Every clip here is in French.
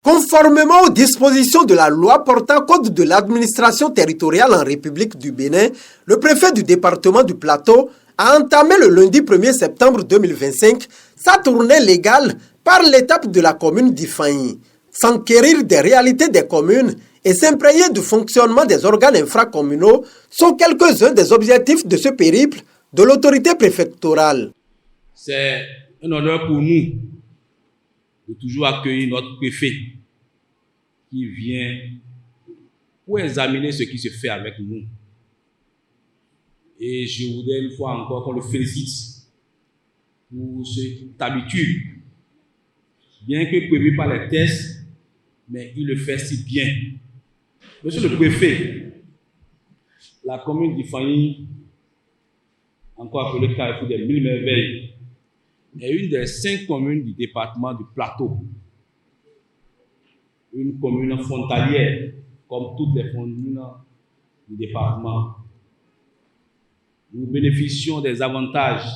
Conformément aux dispositions de la loi portant code de l'administration territoriale en République du Bénin, le préfet du département du Plateau a entamé le lundi 1er septembre 2025 sa tournée légale par l'étape de la commune d'Ifanyi. S'enquérir des réalités des communes et s'imprégner du fonctionnement des organes infracommunaux sont quelques-uns des objectifs de ce périple de l'autorité préfectorale. C'est un honneur pour nous de toujours accueillir notre préfet qui vient pour examiner ce qui se fait avec nous. Et je voudrais une fois encore qu'on le félicite pour cette habitude, bien que prévu par les tests, mais il le fait si bien. Monsieur le préfet, la commune d'Ifanyi, encore appelée Carrefour des Mille Merveilles, est une des 5 communes du département du Plateau. Une commune frontalière, comme toutes les communes du département. Nous bénéficions des avantages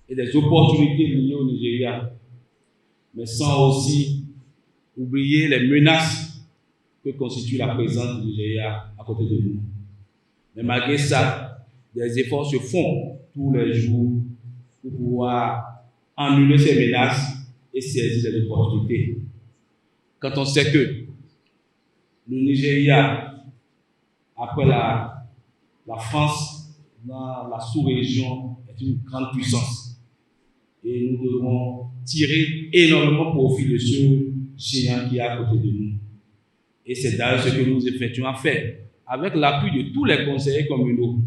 et des opportunités liées au Nigeria, mais sans aussi oublier les menaces que constitue la présence du Nigeria à côté de nous. Mais malgré ça, des efforts se font tous les jours pour pouvoir annuler ces menaces et saisir les opportunités. Quand on sait que le Nigeria, après la France, dans la sous-région, est une grande puissance. Et nous devons tirer énormément profit de ce géant qui est à côté de nous. Et c'est d'ailleurs ce que nous effectuons à faire, avec l'appui de tous les conseillers communaux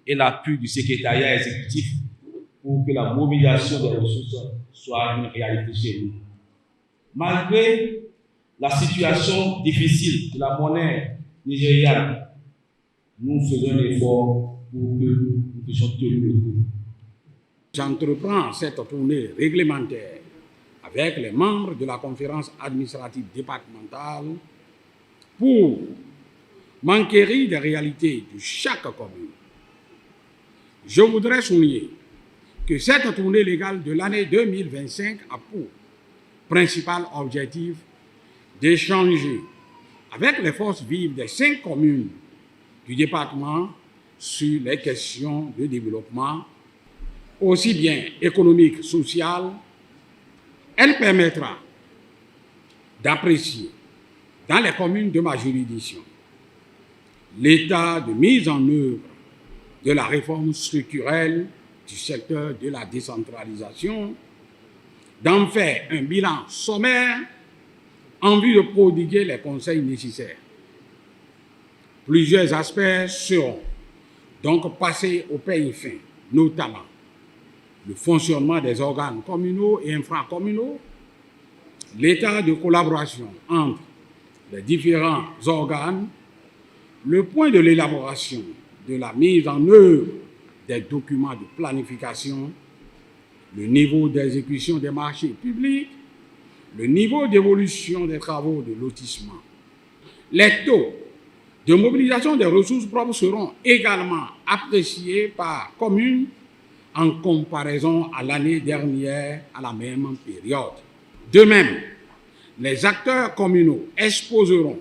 et l'appui du secrétariat exécutif pour que la mobilisation des ressources soit une réalité chez nous. Malgré la situation difficile de la monnaie nigériane, nous faisons un effort pour que nous puissions tenir le coup. J'entreprends cette tournée réglementaire avec les membres de la conférence administrative départementale pour m'enquérir des réalités de chaque commune. Je voudrais souligner que cette tournée légale de l'année 2025 a pour principal objectif d'échanger avec les forces vives des 5 communes du département sur les questions de développement, aussi bien économique, social. Elle permettra d'apprécier dans les communes de ma juridiction l'état de mise en œuvre de la réforme structurelle du secteur de la décentralisation, d'en faire un bilan sommaire en vue de prodiguer les conseils nécessaires. Plusieurs aspects seront donc passés au peigne fin, notamment le fonctionnement des organes communaux et infracommunaux, l'état de collaboration entre les différents organes, le point de l'élaboration de la mise en œuvre des documents de planification, le niveau d'exécution des marchés publics, le niveau d'évolution des travaux de lotissement. Les taux de mobilisation des ressources propres seront également appréciés par commune en comparaison à l'année dernière à la même période. De même, les acteurs communaux exposeront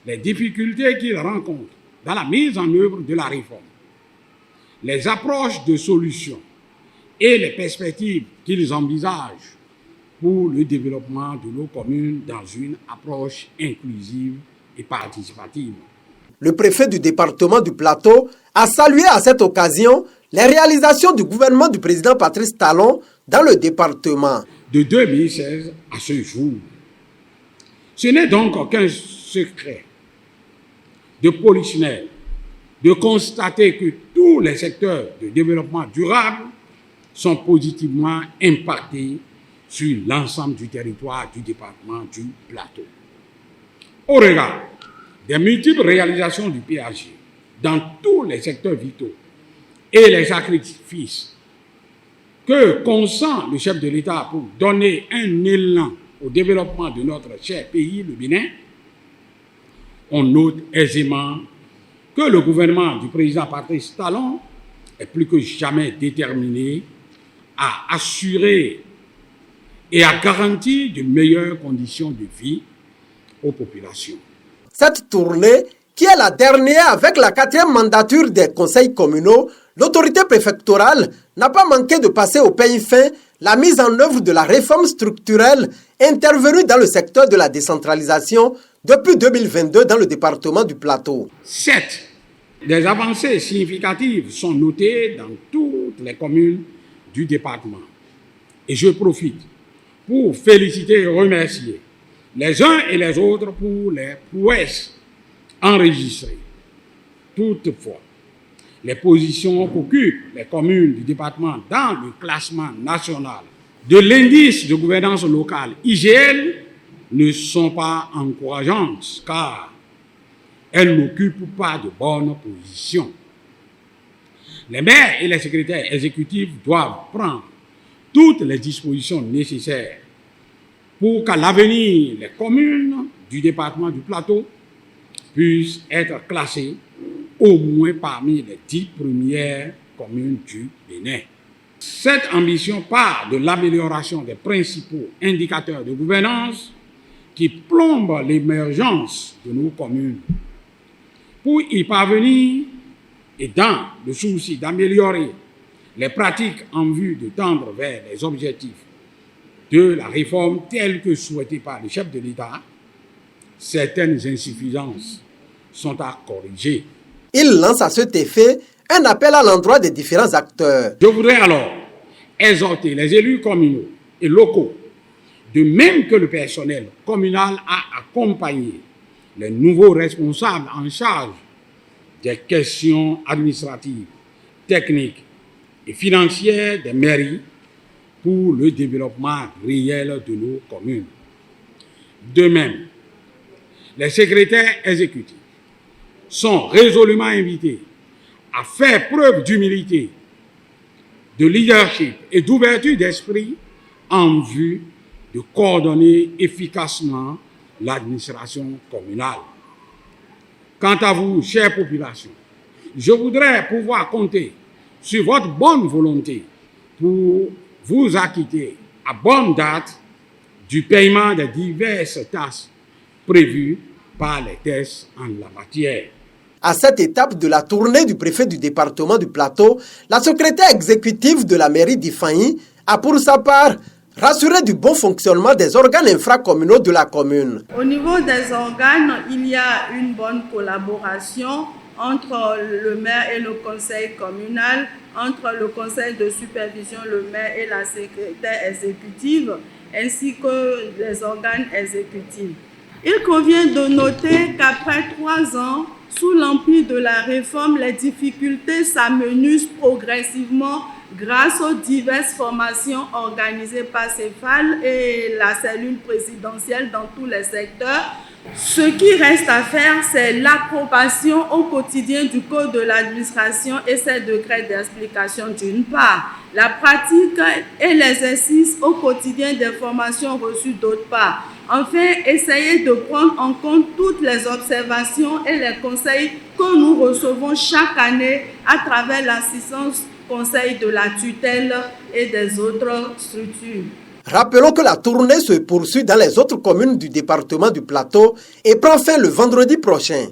les difficultés qu'ils rencontrent dans la mise en œuvre de la réforme, les approches de solutions et les perspectives qu'ils envisagent pour le développement de nos communes dans une approche inclusive et participative. Le préfet du département du Plateau a salué à cette occasion les réalisations du gouvernement du président Patrice Talon dans le département. De 2016 à ce jour, ce n'est donc aucun secret de polichinelle de constater que tous les secteurs de développement durable sont positivement impactés sur l'ensemble du territoire du département du Plateau. Au regard des multiples réalisations du PAG dans tous les secteurs vitaux et les sacrifices que consent le chef de l'État pour donner un élan au développement de notre cher pays, le Bénin, on note aisément que le gouvernement du président Patrice Talon est plus que jamais déterminé à assurer et a garanti de meilleures conditions de vie aux populations. Cette tournée, qui est la dernière avec la 4e mandature des conseils communaux, l'autorité préfectorale n'a pas manqué de passer au peigne fin la mise en œuvre de la réforme structurelle intervenue dans le secteur de la décentralisation depuis 2022 dans le département du Plateau. 7. Des avancées significatives sont notées dans toutes les communes du département. Et je profite pour féliciter et remercier les uns et les autres pour les prouesses enregistrées. Toutefois, les positions qu'occupent les communes du département dans le classement national de l'indice de gouvernance locale IGL ne sont pas encourageantes car elles n'occupent pas de bonnes positions. Les maires et les secrétaires exécutifs doivent prendre toutes les dispositions nécessaires pour qu'à l'avenir, les communes du département du Plateau puissent être classées au moins parmi les 10 premières communes du Bénin. Cette ambition part de l'amélioration des principaux indicateurs de gouvernance qui plombent l'émergence de nos communes. Pour y parvenir, et dans le souci d'améliorer les pratiques en vue de tendre vers les objectifs de la réforme telle que souhaitée par le chef de l'État, certaines insuffisances sont à corriger. Il lance à cet effet un appel à l'endroit des différents acteurs. Je voudrais alors exhorter les élus communaux et locaux, de même que le personnel communal, à accompagner les nouveaux responsables en charge des questions administratives, techniques et financières des mairies pour le développement réel de nos communes. De même, les secrétaires exécutifs sont résolument invités à faire preuve d'humilité, de leadership et d'ouverture d'esprit en vue de coordonner efficacement l'administration communale. Quant à vous, chère population, je voudrais pouvoir compter sur votre bonne volonté pour vous acquitter à bonne date du paiement des diverses tâches prévues par les textes en la matière. À cette étape de la tournée du préfet du département du Plateau, la secrétaire exécutive de la mairie d'Ifanyi a pour sa part rassuré du bon fonctionnement des organes infracommunaux de la commune. Au niveau des organes, il y a une bonne collaboration entre le maire et le conseil communal, entre le conseil de supervision, le maire et la secrétaire exécutive, ainsi que les organes exécutifs. Il convient de noter qu'après 3 ans, sous l'empire de la réforme, les difficultés s'amenuisent progressivement grâce aux diverses formations organisées par CEFAL et la cellule présidentielle dans tous les secteurs. Ce qui reste à faire, c'est l'approbation au quotidien du Code de l'administration et ses décrets d'explication d'une part, la pratique et l'exercice au quotidien des formations reçues d'autre part. Enfin, essayer de prendre en compte toutes les observations et les conseils que nous recevons chaque année à travers l'assistance conseil de la tutelle et des autres structures. Rappelons que la tournée se poursuit dans les autres communes du département du Plateau et prend fin le vendredi prochain.